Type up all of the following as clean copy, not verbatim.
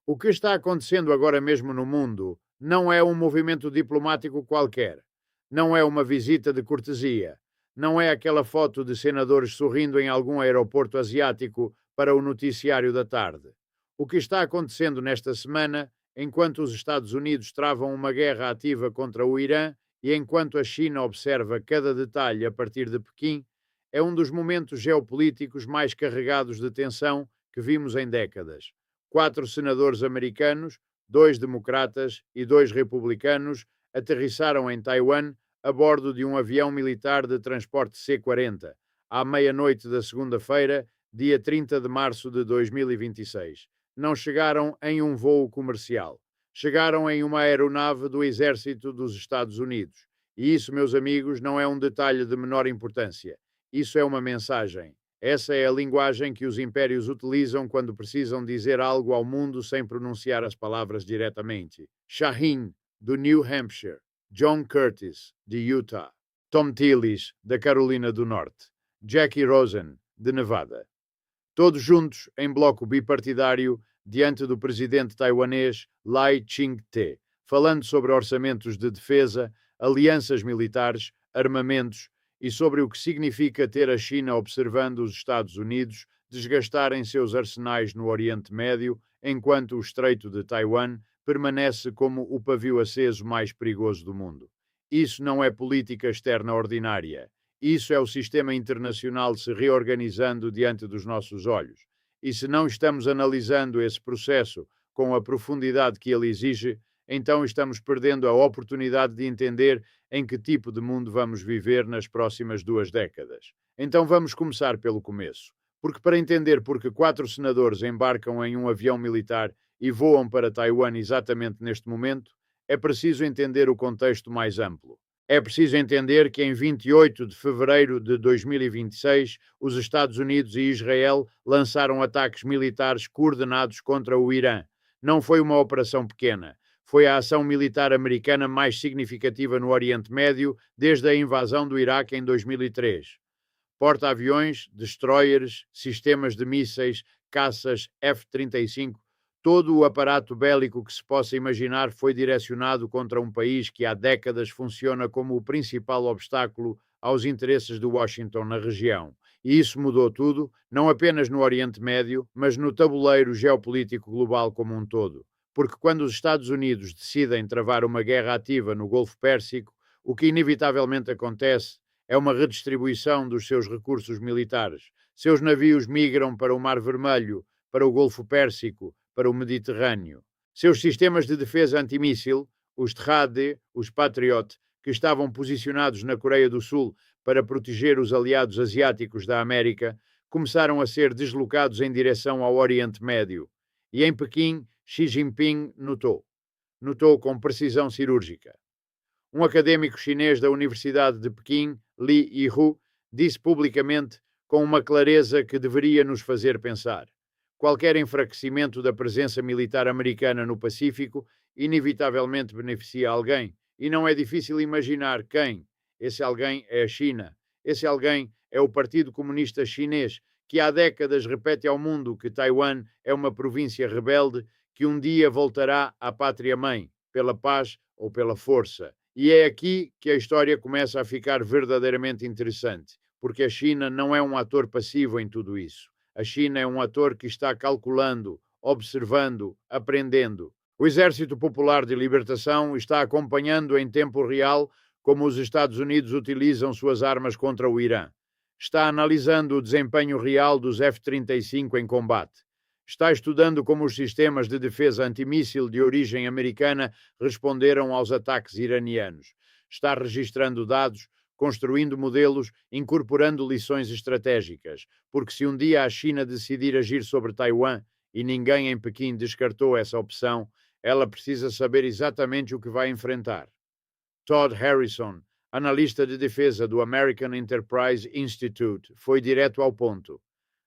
O que está acontecendo agora mesmo no mundo não é um movimento diplomático qualquer, não é uma visita de cortesia, não é aquela foto de senadores sorrindo em algum aeroporto asiático para o noticiário da tarde. O que está acontecendo nesta semana, enquanto os Estados Unidos travam uma guerra ativa contra o Irã e enquanto a China observa cada detalhe a partir de Pequim, é um dos momentos geopolíticos mais carregados de tensão que vimos em décadas. 4 senadores americanos, 2 democratas e 2 republicanos aterrissaram em Taiwan a bordo de um avião militar de transporte C-40, à meia-noite da segunda-feira, dia 30 de março de 2026. Não chegaram em um voo comercial. Chegaram em uma aeronave do Exército dos Estados Unidos. E isso, meus amigos, não é um detalhe de menor importância. Isso é uma mensagem. Essa é a linguagem que os impérios utilizam quando precisam dizer algo ao mundo sem pronunciar as palavras diretamente. Shaheen, do New Hampshire. John Curtis, de Utah. Tom Tillis, da Carolina do Norte. Jackie Rosen, de Nevada. Todos juntos em bloco bipartidário diante do presidente taiwanês Lai Ching-te, falando sobre orçamentos de defesa, alianças militares, armamentos e sobre o que significa ter a China observando os Estados Unidos desgastarem seus arsenais no Oriente Médio, enquanto o Estreito de Taiwan permanece como o pavio aceso mais perigoso do mundo. Isso não é política externa ordinária. Isso é o sistema internacional se reorganizando diante dos nossos olhos. E se não estamos analisando esse processo com a profundidade que ele exige, então estamos perdendo a oportunidade de entender em que tipo de mundo vamos viver nas próximas 2 décadas. Então vamos começar pelo começo. Porque para entender por que 4 senadores embarcam em um avião militar e voam para Taiwan exatamente neste momento, é preciso entender o contexto mais amplo. É preciso entender que em 28 de fevereiro de 2026, os Estados Unidos e Israel lançaram ataques militares coordenados contra o Irã. Não foi uma operação pequena. Foi a ação militar americana mais significativa no Oriente Médio desde a invasão do Iraque em 2003. Porta-aviões, destroyers, sistemas de mísseis, caças F-35, todo o aparato bélico que se possa imaginar foi direcionado contra um país que há décadas funciona como o principal obstáculo aos interesses de Washington na região. E isso mudou tudo, não apenas no Oriente Médio, mas no tabuleiro geopolítico global como um todo. Porque quando os Estados Unidos decidem travar uma guerra ativa no Golfo Pérsico, o que inevitavelmente acontece é uma redistribuição dos seus recursos militares. Seus navios migram para o Mar Vermelho, para o Golfo Pérsico, para o Mediterrâneo. Seus sistemas de defesa antimíssil, os THAAD, os Patriot, que estavam posicionados na Coreia do Sul para proteger os aliados asiáticos da América, começaram a ser deslocados em direção ao Oriente Médio. E em Pequim, Xi Jinping notou com precisão cirúrgica. Um académico chinês da Universidade de Pequim, Li Yihu, disse publicamente com uma clareza que deveria nos fazer pensar. Qualquer enfraquecimento da presença militar americana no Pacífico inevitavelmente beneficia alguém, e não é difícil imaginar quem. Esse alguém é a China. Esse alguém é o Partido Comunista Chinês, que há décadas repete ao mundo que Taiwan é uma província rebelde que um dia voltará à pátria-mãe, pela paz ou pela força. E é aqui que a história começa a ficar verdadeiramente interessante, porque a China não é um ator passivo em tudo isso. A China é um ator que está calculando, observando, aprendendo. O Exército Popular de Libertação está acompanhando em tempo real como os Estados Unidos utilizam suas armas contra o Irã. Está analisando o desempenho real dos F-35 em combate. Está estudando como os sistemas de defesa antimíssil de origem americana responderam aos ataques iranianos. Está registrando dados, construindo modelos, incorporando lições estratégicas, porque se um dia a China decidir agir sobre Taiwan, e ninguém em Pequim descartou essa opção, ela precisa saber exatamente o que vai enfrentar. Todd Harrison, analista de defesa do American Enterprise Institute, foi direto ao ponto.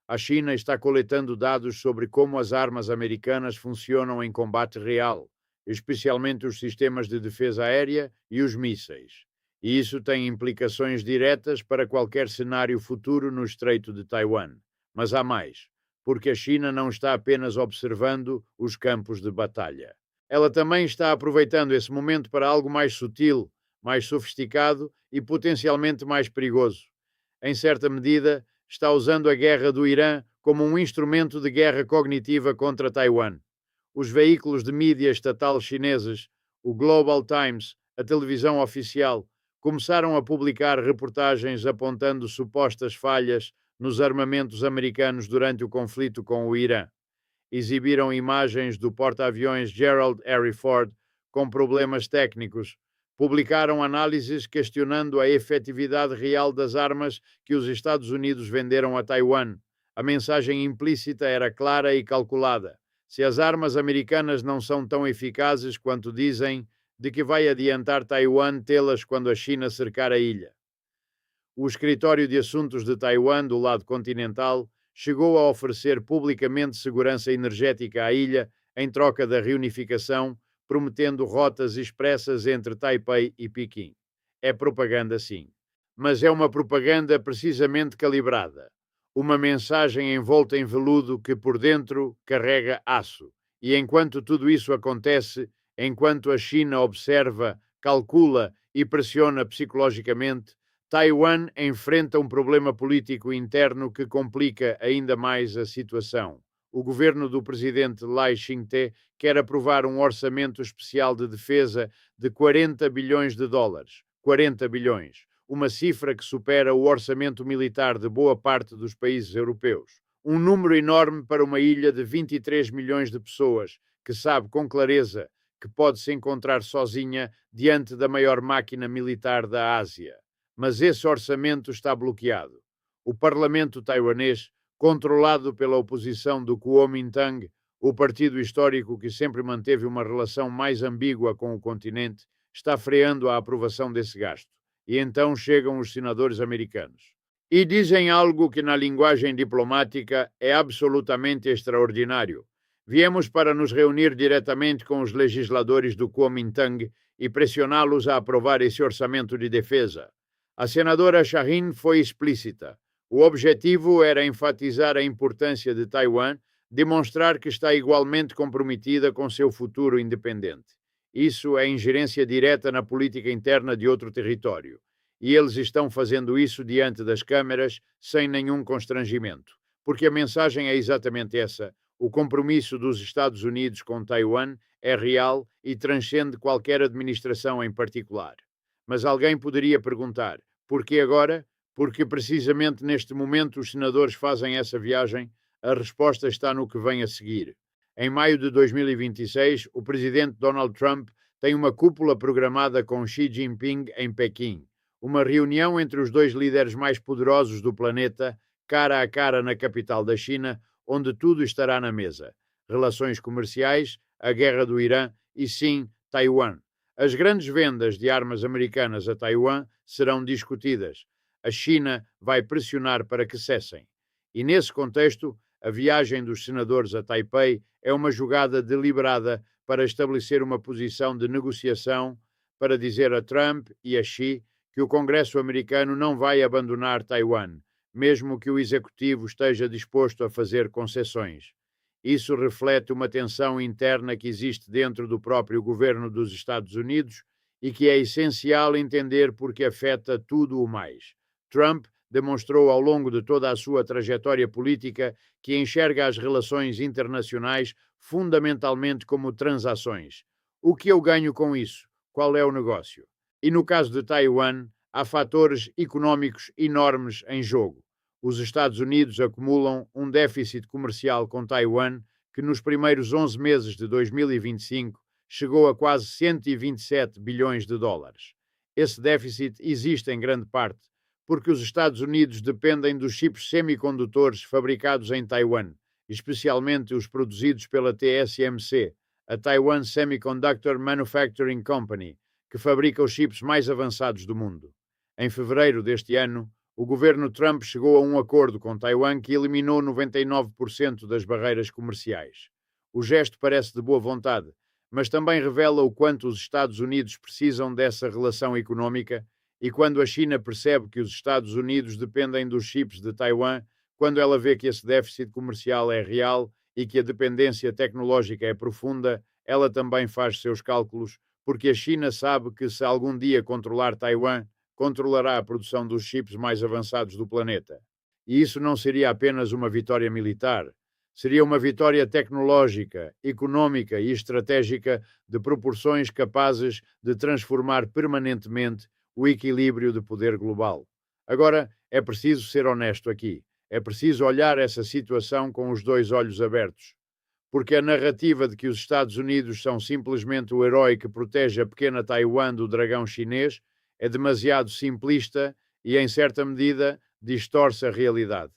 A China está coletando dados sobre como as armas americanas funcionam em combate real, especialmente os sistemas de defesa aérea e os mísseis. E isso tem implicações diretas para qualquer cenário futuro no Estreito de Taiwan. Mas há mais. porque a China não está apenas observando os campos de batalha. Ela também está aproveitando esse momento para algo mais sutil, mais sofisticado e potencialmente mais perigoso. Em certa medida, está usando a guerra do Irã como um instrumento de guerra cognitiva contra Taiwan. Os veículos de mídia estatal chineses, o Global Times, a televisão oficial, começaram a publicar reportagens apontando supostas falhas nos armamentos americanos durante o conflito com o Irã. Exibiram imagens do porta-aviões Gerald R. Ford com problemas técnicos. Publicaram análises questionando a efetividade real das armas que os Estados Unidos venderam a Taiwan. A mensagem implícita era clara e calculada. Se as armas americanas não são tão eficazes quanto dizem, de que vai adiantar Taiwan tê-las quando a China cercar a ilha? O Escritório de Assuntos de Taiwan, do lado continental, chegou a oferecer publicamente segurança energética à ilha em troca da reunificação, prometendo rotas expressas entre Taipei e Pequim. É propaganda, sim. Mas é uma propaganda precisamente calibrada. Uma mensagem envolta em veludo que por dentro carrega aço. E enquanto tudo isso acontece, enquanto a China observa, calcula e pressiona psicologicamente, Taiwan enfrenta um problema político interno que complica ainda mais a situação. O governo do presidente Lai Ching-te quer aprovar um orçamento especial de defesa de 40 bilhões de dólares. 40 bilhões. Uma cifra que supera o orçamento militar de boa parte dos países europeus. Um número enorme para uma ilha de 23 milhões de pessoas, que sabe com clareza que pode se encontrar sozinha diante da maior máquina militar da Ásia. Mas esse orçamento está bloqueado. O parlamento taiwanês, controlado pela oposição do Kuomintang, o partido histórico que sempre manteve uma relação mais ambígua com o continente, está freando a aprovação desse gasto. E então chegam os senadores americanos. E dizem algo que na linguagem diplomática é absolutamente extraordinário. Viemos para nos reunir diretamente com os legisladores do Kuomintang e pressioná-los a aprovar esse orçamento de defesa. A senadora Shaheen foi explícita. O objetivo era enfatizar a importância de Taiwan, demonstrar que está igualmente comprometida com seu futuro independente. Isso é ingerência direta na política interna de outro território. E eles estão fazendo isso diante das câmaras, sem nenhum constrangimento. Porque a mensagem é exatamente essa. O compromisso dos Estados Unidos com Taiwan é real e transcende qualquer administração em particular. Mas alguém poderia perguntar, por que agora? Porque precisamente neste momento os senadores fazem essa viagem? A resposta está no que vem a seguir. Em maio de 2026, o presidente Donald Trump tem uma cúpula programada com Xi Jinping em Pequim. Uma reunião entre os dois líderes mais poderosos do planeta, cara a cara na capital da China, onde tudo estará na mesa. Relações comerciais, a guerra do Irã e, sim, Taiwan. As grandes vendas de armas americanas a Taiwan serão discutidas. A China vai pressionar para que cessem. E, nesse contexto, a viagem dos senadores a Taipei é uma jogada deliberada para estabelecer uma posição de negociação, para dizer a Trump e a Xi que o Congresso americano não vai abandonar Taiwan, mesmo que o executivo esteja disposto a fazer concessões. Isso reflete uma tensão interna que existe dentro do próprio governo dos Estados Unidos e que é essencial entender porque afeta tudo o mais. Trump demonstrou ao longo de toda a sua trajetória política que enxerga as relações internacionais fundamentalmente como transações. O que eu ganho com isso? Qual é o negócio? E no caso de Taiwan, há fatores económicos enormes em jogo. Os Estados Unidos acumulam um déficit comercial com Taiwan que nos primeiros 11 meses de 2025 chegou a quase 127 bilhões de dólares. Esse déficit existe em grande parte porque os Estados Unidos dependem dos chips semicondutores fabricados em Taiwan, especialmente os produzidos pela TSMC, a Taiwan Semiconductor Manufacturing Company, que fabrica os chips mais avançados do mundo. Em fevereiro deste ano, o governo Trump chegou a um acordo com Taiwan que eliminou 99% das barreiras comerciais. O gesto parece de boa vontade, mas também revela o quanto os Estados Unidos precisam dessa relação económica e quando a China percebe que os Estados Unidos dependem dos chips de Taiwan, Quando ela vê que esse déficit comercial é real e que a dependência tecnológica é profunda, ela também faz seus cálculos, porque a China sabe que se algum dia controlar Taiwan, controlará a produção dos chips mais avançados do planeta. E isso não seria apenas uma vitória militar, seria uma vitória tecnológica, económica e estratégica de proporções capazes de transformar permanentemente o equilíbrio de poder global. Agora, é preciso ser honesto aqui. É preciso olhar essa situação com os dois olhos abertos. Porque a narrativa de que os Estados Unidos são simplesmente o herói que protege a pequena Taiwan do dragão chinês é demasiado simplista e, em certa medida, distorce a realidade.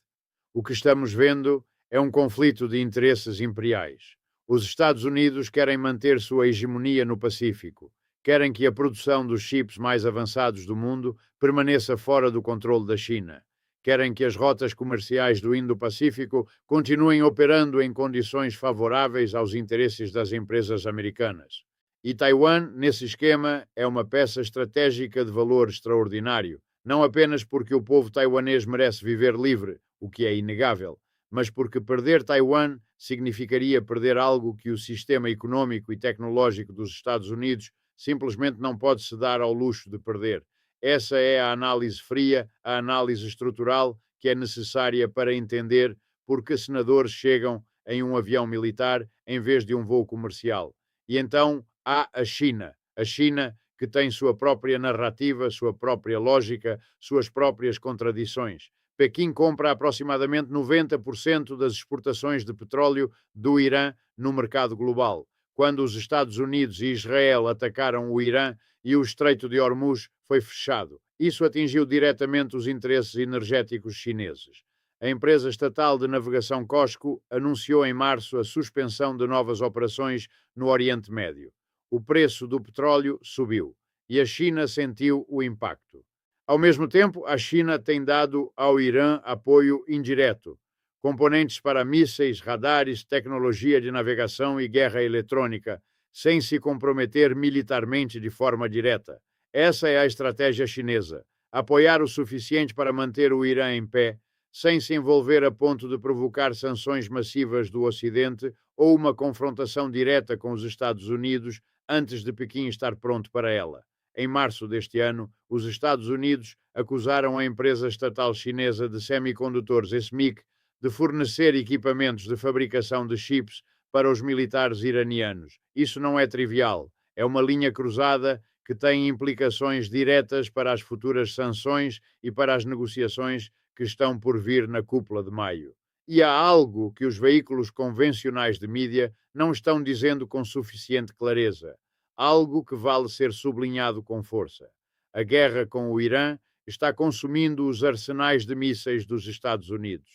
O que estamos vendo é um conflito de interesses imperiais. Os Estados Unidos querem manter sua hegemonia no Pacífico, querem que a produção dos chips mais avançados do mundo permaneça fora do controle da China. Querem que as rotas comerciais do Indo-Pacífico continuem operando em condições favoráveis aos interesses das empresas americanas. E Taiwan, nesse esquema, é uma peça estratégica de valor extraordinário, não apenas porque o povo taiwanês merece viver livre, o que é inegável, mas porque perder Taiwan significaria perder algo que o sistema econômico e tecnológico dos Estados Unidos simplesmente não pode se dar ao luxo de perder. Essa é a análise fria, a análise estrutural que é necessária para entender por que senadores chegam em um avião militar em vez de um voo comercial. E então há a China que tem sua própria narrativa, sua própria lógica, suas próprias contradições. Pequim compra aproximadamente 90% das exportações de petróleo do Irã no mercado global. Quando os Estados Unidos e Israel atacaram o Irã e o Estreito de Hormuz foi fechado. Isso atingiu diretamente os interesses energéticos chineses. A empresa estatal de navegação COSCO anunciou em março a suspensão de novas operações no Oriente Médio. O preço do petróleo subiu e a China sentiu o impacto. Ao mesmo tempo, a China tem dado ao Irã apoio indireto, componentes para mísseis, radares, tecnologia de navegação e guerra eletrônica, sem se comprometer militarmente de forma direta. Essa é a estratégia chinesa: apoiar o suficiente para manter o Irã em pé, sem se envolver a ponto de provocar sanções massivas do Ocidente ou uma confrontação direta com os Estados Unidos antes de Pequim estar pronto para ela. Em março deste ano, os Estados Unidos acusaram a empresa estatal chinesa de semicondutores SMIC de fornecer equipamentos de fabricação de chips para os militares iranianos. Isso não é trivial. É uma linha cruzada que tem implicações diretas para as futuras sanções e para as negociações que estão por vir na cúpula de maio. E há algo que os veículos convencionais de mídia não estão dizendo com suficiente clareza. Algo que vale ser sublinhado com força. A guerra com o Irã está consumindo os arsenais de mísseis dos Estados Unidos.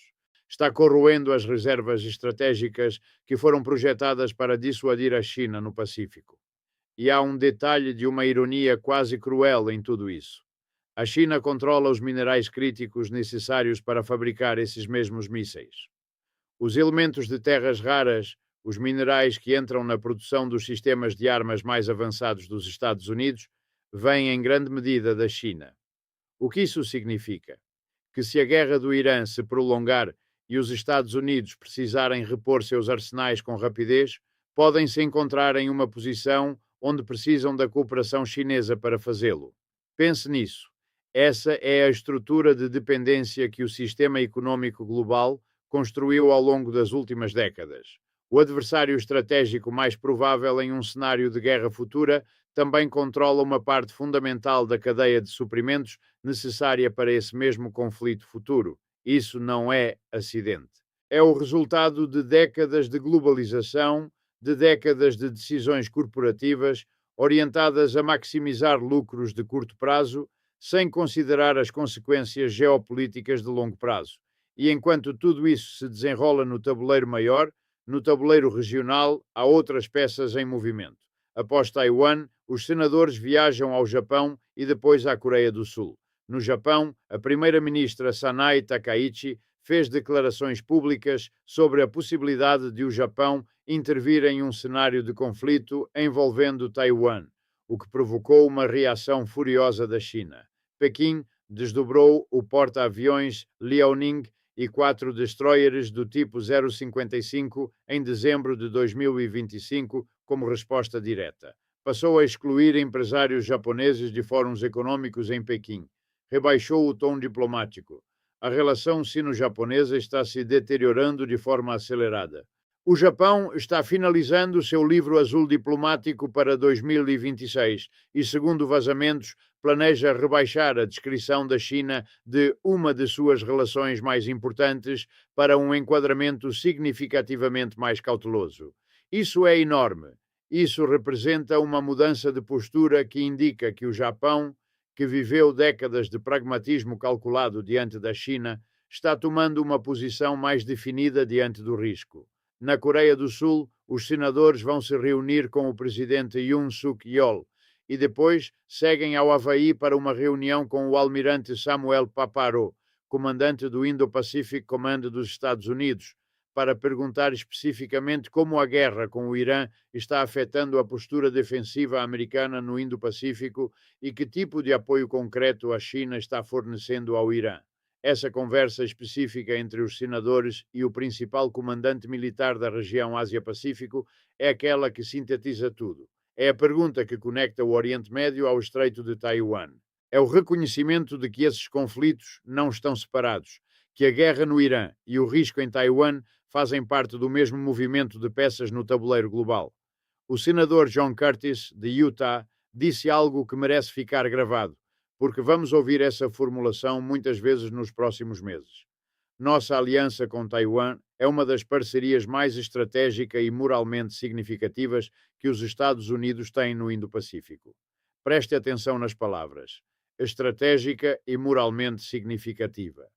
Está corroendo as reservas estratégicas que foram projetadas para dissuadir a China no Pacífico. E há um detalhe de uma ironia quase cruel em tudo isso. A China controla os minerais críticos necessários para fabricar esses mesmos mísseis. Os elementos de terras raras, os minerais que entram na produção dos sistemas de armas mais avançados dos Estados Unidos, vêm em grande medida da China. O que isso significa? Que se a guerra do Irã se prolongar e os Estados Unidos precisarem repor seus arsenais com rapidez, podem se encontrar em uma posição onde precisam da cooperação chinesa para fazê-lo. Pense nisso. Essa é a estrutura de dependência que o sistema econômico global construiu ao longo das últimas décadas. O adversário estratégico mais provável em um cenário de guerra futura também controla uma parte fundamental da cadeia de suprimentos necessária para esse mesmo conflito futuro. Isso não é acidente. É o resultado de décadas de globalização, de décadas de decisões corporativas orientadas a maximizar lucros de curto prazo, sem considerar as consequências geopolíticas de longo prazo. E enquanto tudo isso se desenrola no tabuleiro maior, no tabuleiro regional, há outras peças em movimento. Após Taiwan, os senadores viajam ao Japão e depois à Coreia do Sul. No Japão, a primeira-ministra Sanae Takaichi fez declarações públicas sobre a possibilidade de o Japão intervir em um cenário de conflito envolvendo Taiwan, o que provocou uma reação furiosa da China. Pequim desdobrou o porta-aviões Liaoning e 4 destroyers do tipo 055 em dezembro de 2025 como resposta direta. Passou a excluir empresários japoneses de fóruns econômicos em Pequim. Rebaixou o tom diplomático. A relação sino-japonesa está se deteriorando de forma acelerada. O Japão está finalizando seu livro azul diplomático para 2026 e, segundo vazamentos, planeja rebaixar a descrição da China de uma de suas relações mais importantes para um enquadramento significativamente mais cauteloso. Isso é enorme. Isso representa uma mudança de postura que indica que o Japão, que viveu décadas de pragmatismo calculado diante da China, está tomando uma posição mais definida diante do risco. Na Coreia do Sul, os senadores vão se reunir com o presidente Yoon Suk-yeol e depois seguem ao Havaí para uma reunião com o almirante Samuel Paparo, comandante do Indo-Pacific Command dos Estados Unidos, para perguntar especificamente como a guerra com o Irã está afetando a postura defensiva americana no Indo-Pacífico e que tipo de apoio concreto a China está fornecendo ao Irã. Essa conversa específica entre os senadores e o principal comandante militar da região Ásia-Pacífico é aquela que sintetiza tudo. É a pergunta que conecta o Oriente Médio ao Estreito de Taiwan. É o reconhecimento de que esses conflitos não estão separados, que a guerra no Irã e o risco em Taiwan fazem parte do mesmo movimento de peças no tabuleiro global. O senador John Curtis, de Utah, disse algo que merece ficar gravado, porque vamos ouvir essa formulação muitas vezes nos próximos meses. Nossa aliança com Taiwan é uma das parcerias mais estratégica e moralmente significativas que os Estados Unidos têm no Indo-Pacífico. Preste atenção nas palavras: estratégica e moralmente significativa.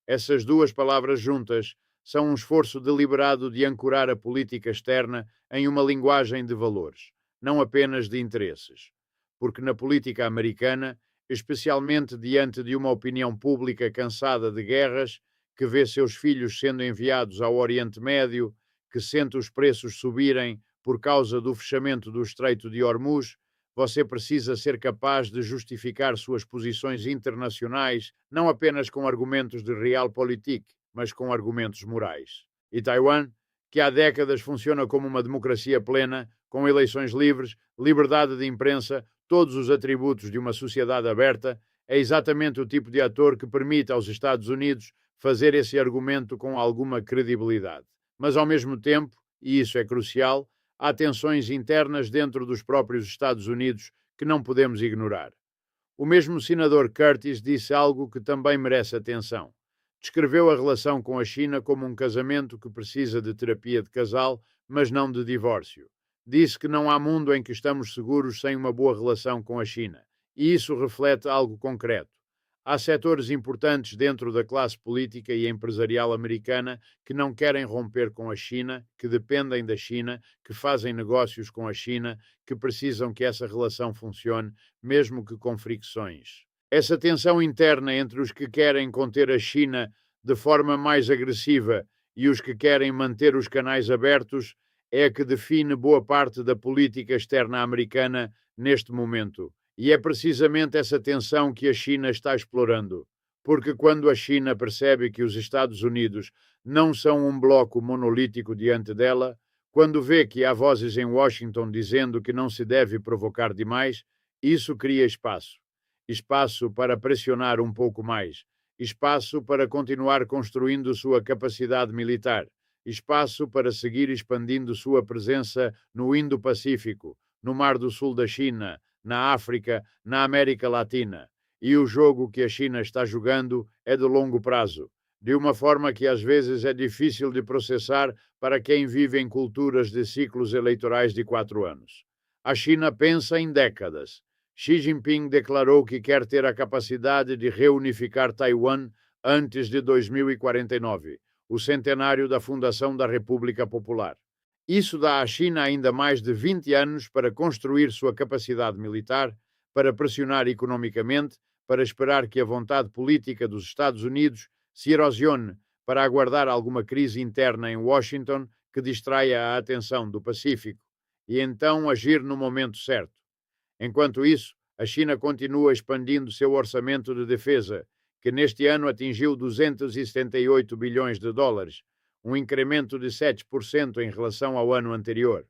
Essas duas palavras juntas são um esforço deliberado de ancorar a política externa em uma linguagem de valores, não apenas de interesses. Porque na política americana, especialmente diante de uma opinião pública cansada de guerras, que vê seus filhos sendo enviados ao Oriente Médio, que sente os preços subirem por causa do fechamento do Estreito de Hormuz, você precisa ser capaz de justificar suas posições internacionais não apenas com argumentos de realpolitik, mas com argumentos morais. E Taiwan, que há décadas funciona como uma democracia plena, com eleições livres, liberdade de imprensa, todos os atributos de uma sociedade aberta, é exatamente o tipo de ator que permite aos Estados Unidos fazer esse argumento com alguma credibilidade. Mas, ao mesmo tempo, e isso é crucial, há tensões internas dentro dos próprios Estados Unidos que não podemos ignorar. O mesmo senador Curtis disse algo que também merece atenção. Descreveu a relação com a China como um casamento que precisa de terapia de casal, mas não de divórcio. Disse que não há mundo em que estamos seguros sem uma boa relação com a China. E isso reflete algo concreto. Há setores importantes dentro da classe política e empresarial americana que não querem romper com a China, que dependem da China, que fazem negócios com a China, que precisam que essa relação funcione, mesmo que com fricções. Essa tensão interna entre os que querem conter a China de forma mais agressiva e os que querem manter os canais abertos é a que define boa parte da política externa americana neste momento. E é precisamente essa tensão que a China está explorando. Porque quando a China percebe que os Estados Unidos não são um bloco monolítico diante dela, quando vê que há vozes em Washington dizendo que não se deve provocar demais, isso cria espaço. Espaço para pressionar um pouco mais. Espaço para continuar construindo sua capacidade militar. Espaço para seguir expandindo sua presença no Indo-Pacífico, no Mar do Sul da China, na África, na América Latina. E o jogo que a China está jogando é de longo prazo, de uma forma que às vezes é difícil de processar para quem vive em culturas de ciclos eleitorais de 4 anos. A China pensa em décadas. Xi Jinping declarou que quer ter a capacidade de reunificar Taiwan antes de 2049, o centenário da fundação da República Popular. Isso dá à China ainda mais de 20 anos para construir sua capacidade militar, para pressionar economicamente, para esperar que a vontade política dos Estados Unidos se erosione, para aguardar alguma crise interna em Washington que distraia a atenção do Pacífico, e então agir no momento certo. Enquanto isso, a China continua expandindo seu orçamento de defesa, que neste ano atingiu 278 bilhões de dólares, um incremento de 7% em relação ao ano anterior.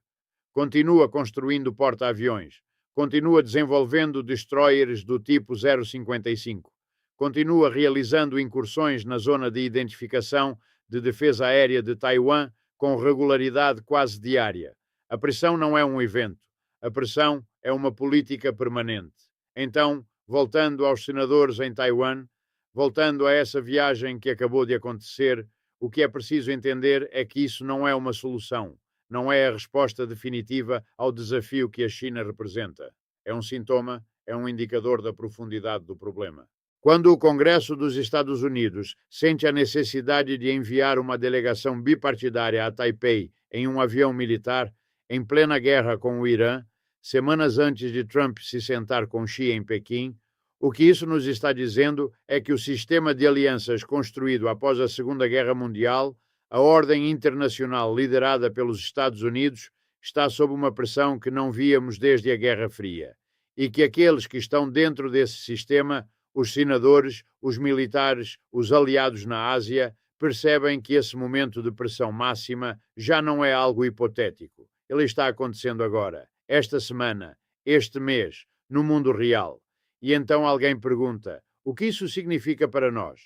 Continua construindo porta-aviões, continua desenvolvendo destroyers do tipo 055, continua realizando incursões na zona de identificação de defesa aérea de Taiwan com regularidade quase diária. A pressão não é um evento, a pressão é uma política permanente. Então, voltando aos senadores em Taiwan, voltando a essa viagem que acabou de acontecer, o que é preciso entender é que isso não é uma solução, não é a resposta definitiva ao desafio que a China representa. É um sintoma, é um indicador da profundidade do problema. Quando o Congresso dos Estados Unidos sente a necessidade de enviar uma delegação bipartidária a Taipei em um avião militar, em plena guerra com o Irã, semanas antes de Trump se sentar com Xi em Pequim, o que isso nos está dizendo é que o sistema de alianças construído após a Segunda Guerra Mundial, a ordem internacional liderada pelos Estados Unidos, está sob uma pressão que não víamos desde a Guerra Fria, e que aqueles que estão dentro desse sistema, os senadores, os militares, os aliados na Ásia, percebem que esse momento de pressão máxima já não é algo hipotético. Ele está acontecendo agora, esta semana, este mês, no mundo real. E então alguém pergunta, o que isso significa para nós?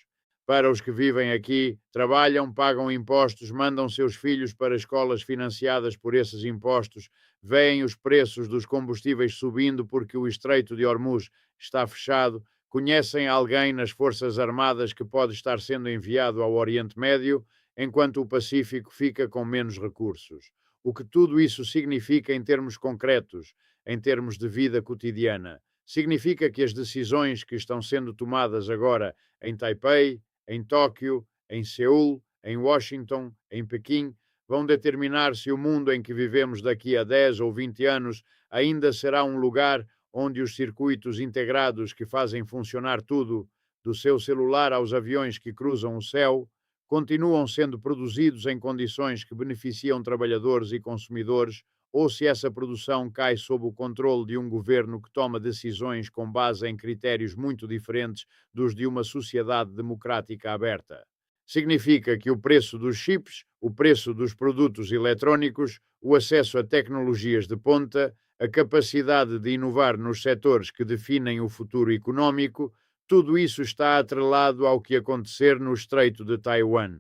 Para os que vivem aqui, trabalham, pagam impostos, mandam seus filhos para escolas financiadas por esses impostos, veem os preços dos combustíveis subindo porque o Estreito de Hormuz está fechado, conhecem alguém nas Forças Armadas que pode estar sendo enviado ao Oriente Médio, enquanto o Pacífico fica com menos recursos. O que tudo isso significa em termos concretos, em termos de vida cotidiana? Significa que as decisões que estão sendo tomadas agora em Taipei, em Tóquio, em Seul, em Washington, em Pequim, vão determinar se o mundo em que vivemos daqui a 10 ou 20 anos ainda será um lugar onde os circuitos integrados que fazem funcionar tudo, do seu celular aos aviões que cruzam o céu, continuam sendo produzidos em condições que beneficiam trabalhadores e consumidores, ou se essa produção cai sob o controle de um governo que toma decisões com base em critérios muito diferentes dos de uma sociedade democrática aberta. Significa que o preço dos chips, o preço dos produtos eletrónicos, o acesso a tecnologias de ponta, a capacidade de inovar nos setores que definem o futuro económico, tudo isso está atrelado ao que acontecer no Estreito de Taiwan.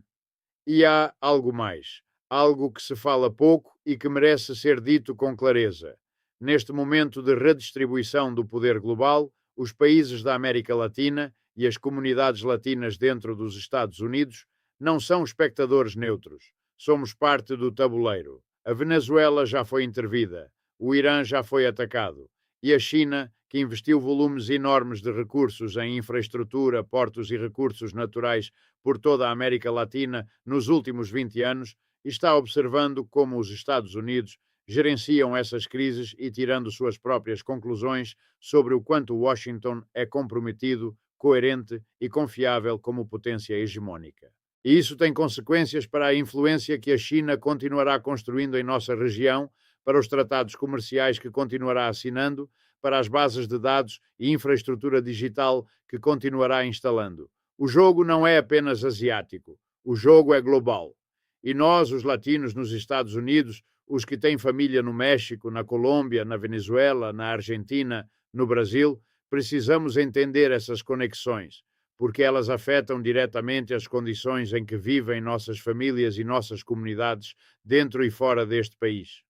E há algo mais, algo que se fala pouco e que merece ser dito com clareza. Neste momento de redistribuição do poder global, os países da América Latina e as comunidades latinas dentro dos Estados Unidos não são espectadores neutros. Somos parte do tabuleiro. A Venezuela já foi intervida, o Irã já foi atacado e a China, que investiu volumes enormes de recursos em infraestrutura, portos e recursos naturais por toda a América Latina nos últimos 20 anos, está observando como os Estados Unidos gerenciam essas crises e tirando suas próprias conclusões sobre o quanto Washington é comprometido, coerente e confiável como potência hegemónica. E isso tem consequências para a influência que a China continuará construindo em nossa região, para os tratados comerciais que continuará assinando, para as bases de dados e infraestrutura digital que continuará instalando. O jogo não é apenas asiático, o jogo é global. E nós, os latinos nos Estados Unidos, os que têm família no México, na Colômbia, na Venezuela, na Argentina, no Brasil, precisamos entender essas conexões, porque elas afetam diretamente as condições em que vivem nossas famílias e nossas comunidades dentro e fora deste país.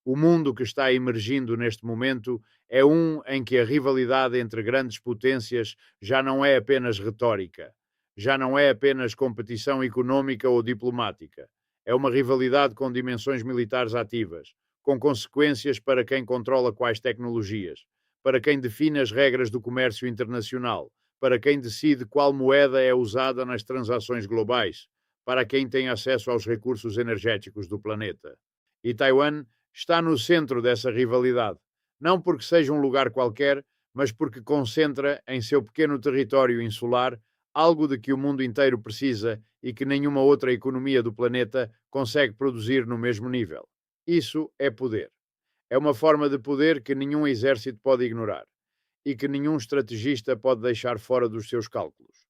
O mundo que está emergindo neste momento é um em que a rivalidade entre grandes potências já não é apenas retórica, já não é apenas competição econômica ou diplomática. É uma rivalidade com dimensões militares ativas, com consequências para quem controla quais tecnologias, para quem define as regras do comércio internacional, para quem decide qual moeda é usada nas transações globais, para quem tem acesso aos recursos energéticos do planeta. E Taiwan está no centro dessa rivalidade, não porque seja um lugar qualquer, mas porque concentra em seu pequeno território insular algo de que o mundo inteiro precisa e que nenhuma outra economia do planeta consegue produzir no mesmo nível. Isso é poder. É uma forma de poder que nenhum exército pode ignorar e que nenhum estrategista pode deixar fora dos seus cálculos.